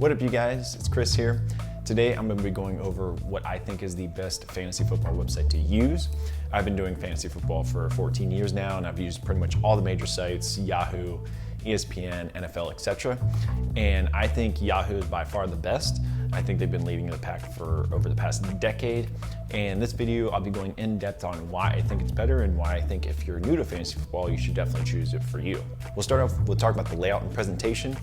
What up, you guys? It's Chris here. Today I'm going to be going over what I think is the best fantasy football website to use. I've been doing fantasy football for 14 years now, and I've used pretty much all the major sites: Yahoo, ESPN, NFL, etc. And I think Yahoo is by far the best. I think they've been leading the pack for over the past decade. And this video, I'll be going in depth on why I think it's better and why I think if you're new to fantasy football, you should definitely choose it for you. We'll start off, we'll talk about the layout and presentation.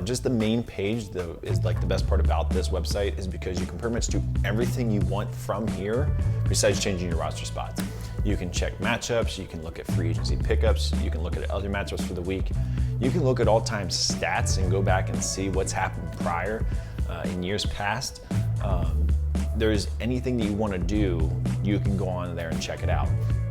Just the main page is like the best part about this website, is because you can pretty much do everything you want from here besides changing your roster spots. You can check matchups, you can look at free agency pickups, you can look at other matchups for the week. You can look at all-time stats and go back and see what's happened prior in years past. There's anything that you want to do, you can go on there and check it out.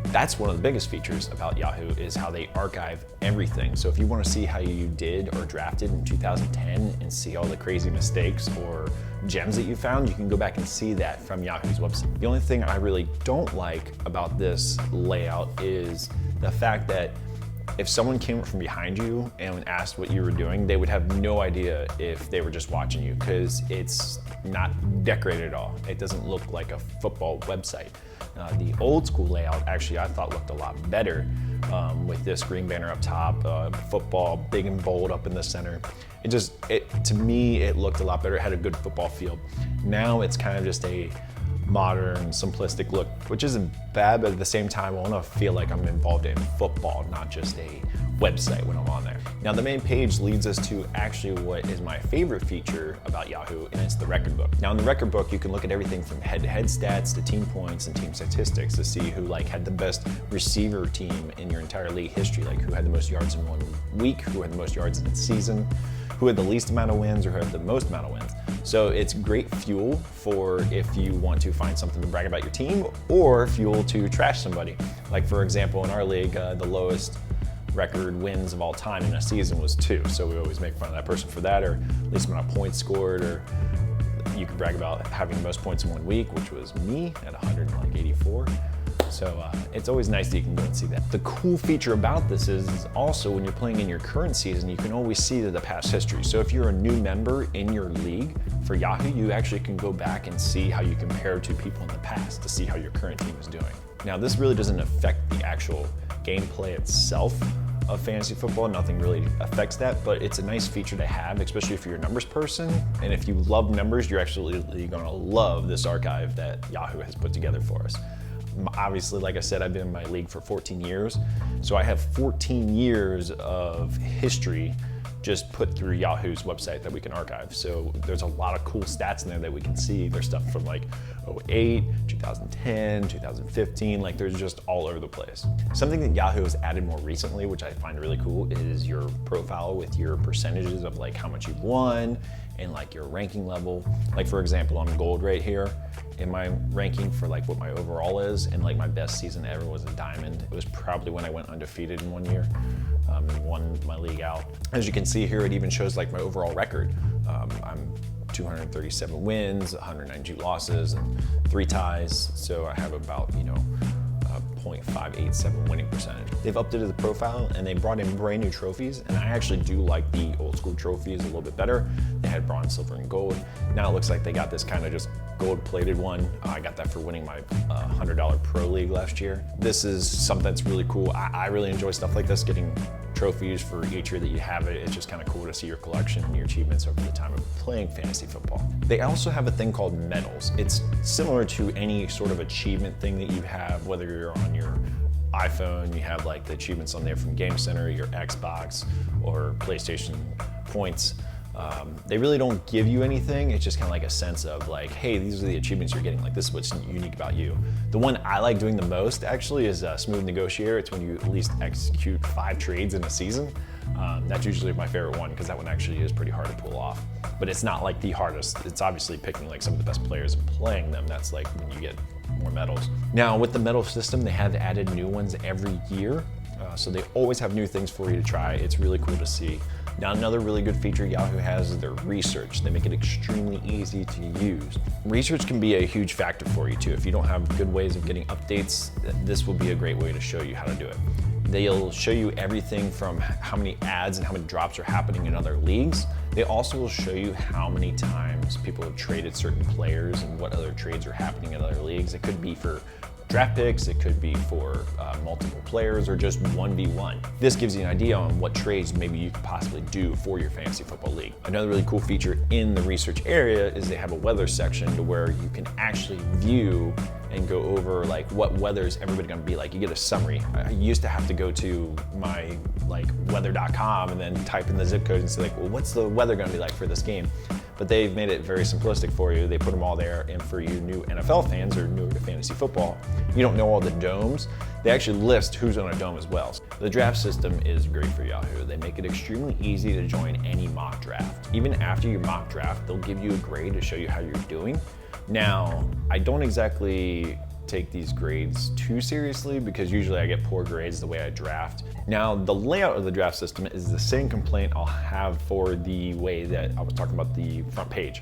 That's one of the biggest features about Yahoo, is how they archive everything. So if you want to see how you did or drafted in 2010 and see all the crazy mistakes or gems that you found, you can go back and see that from Yahoo's website. The only thing I really don't like about this layout is the fact that if someone came from behind you and asked what you were doing, they would have no idea if they were just watching you, because it's not decorated at all. It doesn't look like a football website. The old school layout, actually, I thought looked a lot better with this green banner up top, football big and bold up in the center. To me, it looked a lot better. It had a good football feel. Now it's kind of just a modern, simplistic look, which isn't bad, but at the same time, I want to feel like I'm involved in football, not just a website when I'm on there. Now, the main page leads us to actually what is my favorite feature about Yahoo, and it's the record book. Now, in the record book, you can look at everything from head-to-head stats to team points and team statistics to see who had the best receiver team in your entire league history, like who had the most yards in 1 week, who had the most yards in the season, who had the least amount of wins, or who had the most amount of wins. So it's great fuel for if you want to find something to brag about your team, or fuel to trash somebody. Like, for example, in our league, the lowest record wins of all time in a season was 2. So we always make fun of that person for that, or least amount of points scored, or you can brag about having the most points in 1 week, which was me at 184. So it's always nice that you can go and see that. The cool feature about this is also when you're playing in your current season, you can always see the past history. So if you're a new member in your league for Yahoo, you actually can go back and see how you compare to people in the past to see how your current team is doing. Now, this really doesn't affect the actual gameplay itself of fantasy football. Nothing really affects that, but it's a nice feature to have, especially if you're a numbers person. And if you love numbers, you're actually gonna love this archive that Yahoo has put together for us. Obviously, like I said, I've been in my league for 14 years. So I have 14 years of history just put through Yahoo's website that we can archive. So there's a lot of cool stats in there that we can see. There's stuff from like 08, 2010, 2015, like there's just all over the place. Something that Yahoo has added more recently, which I find really cool, is your profile with your percentages of like how much you've won and like your ranking level. Like, for example, I'm gold right here in my ranking for like what my overall is, and like my best season ever was a diamond. It was probably when I went undefeated in 1 year and won my league out. As you can see here, it even shows like my overall record. I'm 237 wins, 192 losses, and 3 ties. So I have about, 0.587 winning percentage. They've updated the profile and they brought in brand new trophies, and I actually do like the old school trophies a little bit better. They had bronze, silver, and gold. Now it looks like they got this kind of just gold plated one. I got that for winning my $100 pro league last year. This is something that's really cool. I really enjoy stuff like this, getting trophies for each year that you have it. It's just kind of cool to see your collection and your achievements over the time of playing fantasy football. They also have a thing called medals. It's similar to any sort of achievement thing that you have, whether you're on your iPhone, you have like the achievements on there from Game Center, your Xbox, or PlayStation points. They really don't give you anything. It's just kind of like a sense of like, hey, these are the achievements you're getting. Like, this is what's unique about you. The one I like doing the most actually is Smooth Negotiator. It's when you at least execute 5 trades in a season. That's usually my favorite one, because that one actually is pretty hard to pull off. But it's not like the hardest. It's obviously picking like some of the best players and playing them. That's like when you get more medals. Now, with the medal system, they have added new ones every year. So they always have new things for you to try. It's really cool to see. Now, another really good feature Yahoo has is their research. They make it extremely easy to use. Research can be a huge factor for you too. If you don't have good ways of getting updates, this will be a great way to show you how to do it. They'll show you everything from how many ads and how many drops are happening in other leagues. They also will show you how many times people have traded certain players and what other trades are happening in other leagues. It could be for draft picks, it could be for multiple players, or just 1v1. This gives you an idea on what trades maybe you could possibly do for your fantasy football league. Another really cool feature in the research area is they have a weather section to where you can actually view and go over like what weather is everybody gonna be like. You get a summary. I used to have to go to my weather.com and then type in the zip code and say like, well, what's the weather gonna be like for this game? But they've made it very simplistic for you. They put them all there, and for you new NFL fans or newer to fantasy football, you don't know all the domes. They actually list who's on a dome as well. The draft system is great for Yahoo. They make it extremely easy to join any mock draft. Even after your mock draft, they'll give you a grade to show you how you're doing. Now, I don't exactly take these grades too seriously because usually I get poor grades the way I draft. Now, the layout of the draft system is the same complaint I'll have for the way that I was talking about the front page.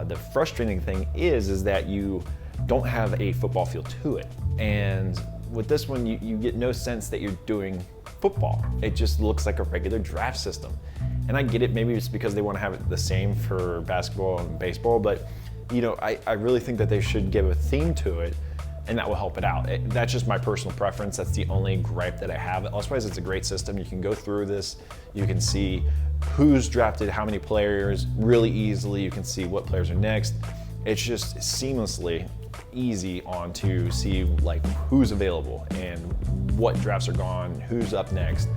The frustrating thing is that you don't have a football feel to it. And with this one, you get no sense that you're doing football. It just looks like a regular draft system. And I get it, maybe it's because they want to have it the same for basketball and baseball, but you know, I really think that they should give a theme to it, and that will help it out. That's just my personal preference. That's the only gripe that I have. Otherwise, it's a great system. You can go through this. You can see who's drafted how many players really easily. You can see what players are next. It's just seamlessly easy on to see like who's available and what drafts are gone, who's up next.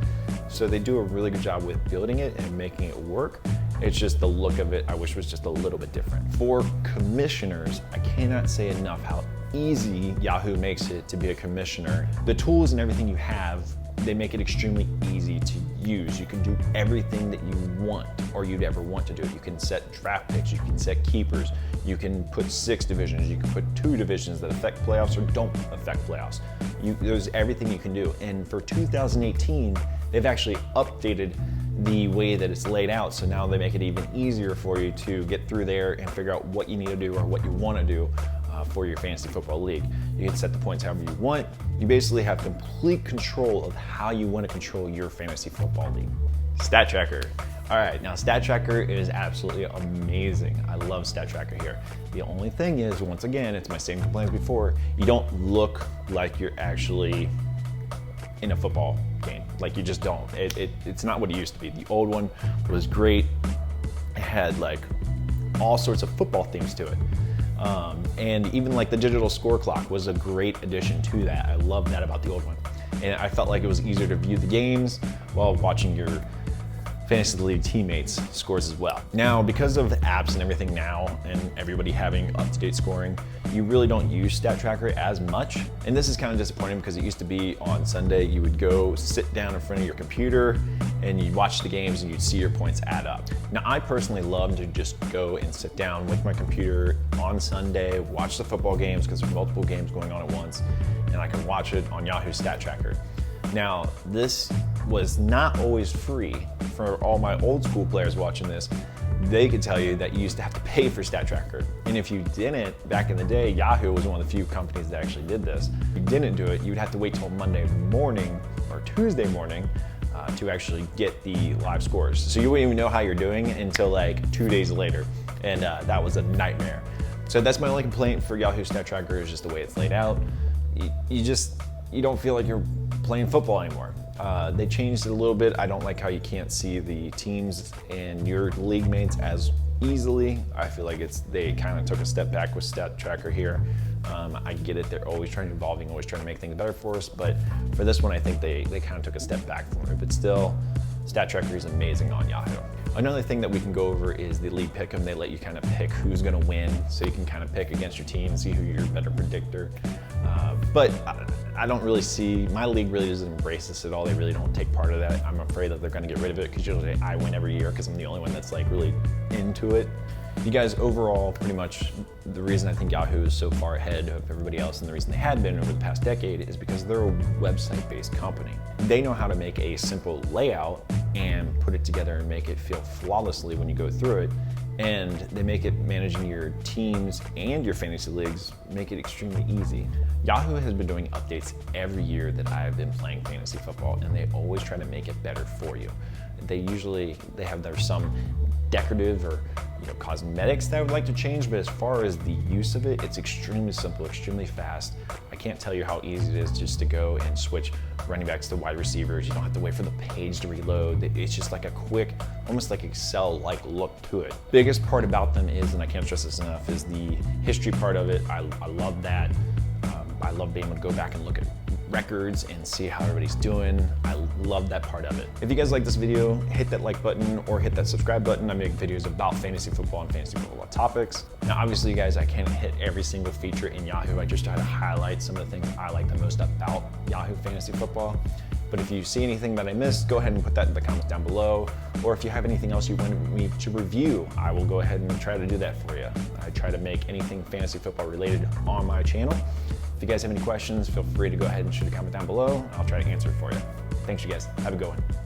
So they do a really good job with building it and making it work. It's just the look of it I wish was just a little bit different. For commissioners, I cannot say enough how easy Yahoo makes it to be a commissioner. The tools and everything you have, they make it extremely easy to use. You can do everything that you want or you'd ever want to do. You can set draft picks, you can set keepers, you can put 6 divisions, you can put 2 divisions that affect playoffs or don't affect playoffs. There's everything you can do. And for 2018, they've actually updated the way that it's laid out. So now they make it even easier for you to get through there and figure out what you need to do or what you want to do for your fantasy football league. You can set the points however you want. You basically have complete control of how you want to control your fantasy football league. Stat Tracker. All right, now Stat Tracker is absolutely amazing. I love Stat Tracker here. The only thing is, once again, it's my same complaints before, you don't look like you're actually in a football game. Like, you just don't. It's not what it used to be. The old one was great. It had like all sorts of football themes to it. And even like the digital score clock was a great addition to that. I love that about the old one. And I felt like it was easier to view the games while watching your fantasy league teammates' scores as well. Now, because of the apps and everything now, and everybody having up-to-date scoring, you really don't use Stat Tracker as much. And this is kind of disappointing because it used to be on Sunday, you would go sit down in front of your computer and you'd watch the games and you'd see your points add up. Now, I personally love to just go and sit down with my computer on Sunday, watch the football games because there's multiple games going on at once, and I can watch it on Yahoo Stat Tracker. Now, this was not always free. For all my old school players watching this, they could tell you that you used to have to pay for Stat Tracker. And if you didn't, back in the day, Yahoo was one of the few companies that actually did this. If you didn't do it, you'd have to wait till Monday morning or Tuesday morning to actually get the live scores. So you wouldn't even know how you're doing until like 2 days later. And that was a nightmare. So that's my only complaint for Yahoo Stat Tracker, is just the way it's laid out. You don't feel like you're playing football anymore. They changed it a little bit. I don't like how you can't see the teams and your league mates as easily. I feel like they kind of took a step back with Stat Tracker here. I get it, they're always trying to evolving, always trying to make things better for us, but for this one, I think they kind of took a step back from it. But still, Stat Tracker is amazing on Yahoo. Another thing that we can go over is the league pick'em. They let you kind of pick who's gonna win, so you can kind of pick against your team and see who your better predictor. But I don't really see, my league really doesn't embrace this at all. They really don't take part of that. I'm afraid that they're gonna get rid of it because usually I win every year because I'm the only one that's like really into it. You guys, overall, pretty much the reason I think Yahoo is so far ahead of everybody else, and the reason they had been over the past decade, is because they're a website-based company. They know how to make a simple layout and put it together and make it feel flawlessly when you go through it. And they make it managing your teams and your fantasy leagues, make it extremely easy. Yahoo has been doing updates every year that I've been playing fantasy football, and they always try to make it better for you. There's some decorative or cosmetics that I would like to change, but as far as the use of it, it's extremely simple, extremely fast. I can't tell you how easy it is just to go and switch running backs to wide receivers. You don't have to wait for the page to reload. It's just like a quick, almost like Excel-like look to it. Biggest part about them is, and I can't stress this enough, is the history part of it. I love that. I love being able to go back and look at records and see how everybody's doing. I love that part of it. If you guys like this video, hit that like button or hit that subscribe button. I make videos about fantasy football and fantasy football topics. Now, obviously, you guys, I can't hit every single feature in Yahoo. I just try to highlight some of the things I like the most about Yahoo Fantasy Football. But if you see anything that I missed, go ahead and put that in the comments down below. Or if you have anything else you want me to review, I will go ahead and try to do that for you. I try to make anything fantasy football related on my channel. If you guys have any questions, feel free to go ahead and shoot a comment down below. I'll try to answer it for you. Thanks, you guys. Have a good one.